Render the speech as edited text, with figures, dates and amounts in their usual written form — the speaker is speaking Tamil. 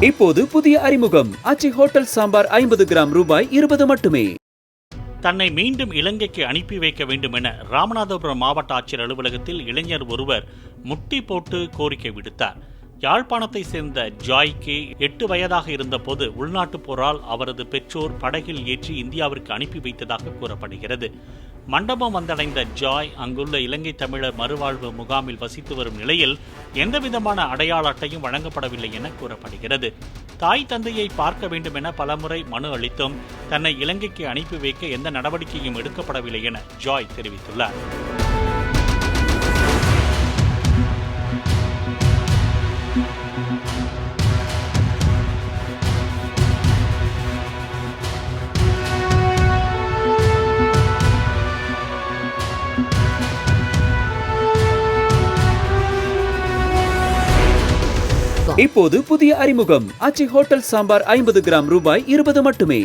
இப்போது புதிய அறிமுகம் ஆச்சி ஹோட்டல் சாம்பார் 50 கிராம் ரூபாய் 20 மட்டுமே. தன்னை மீண்டும் இலங்கைக்கு அனுப்பி வைக்க வேண்டும் என ராமநாதபுரம் மாவட்ட ஆட்சியர் அலுவலகத்தில் இளைஞர் ஒருவர் முட்டி போட்டு கோரிக்கை விடுத்தார். யாழ்ப்பாணத்தை சேர்ந்த ஜாய்க்கு 8 வயதாக இருந்தபோது உள்நாட்டு போரால் அவரது பெற்றோர் படகில் ஏற்றி இந்தியாவிற்கு அனுப்பி வைத்ததாக கூறப்படுகிறது. மண்டபம் வந்தடைந்த ஜாய் அங்குள்ள இலங்கை தமிழர் மறுவாழ்வு முகாமில் வசித்து வரும் நிலையில் எந்தவிதமான அடையாள அட்டையும் வழங்கப்படவில்லை என கூறப்படுகிறது. தாய் தந்தையை பார்க்க வேண்டும் என பலமுறை மனு அளித்தும் தன்னை இலங்கைக்கு அனுப்பி வைக்க எந்த நடவடிக்கையும் எடுக்கப்படவில்லை என ஜாய் தெரிவித்துள்ளார். இப்போது புதிய அறிமுகம் ஆச்சி ஹோட்டல் சாம்பார் 50 கிராம் ரூபாய் 20 மட்டுமே.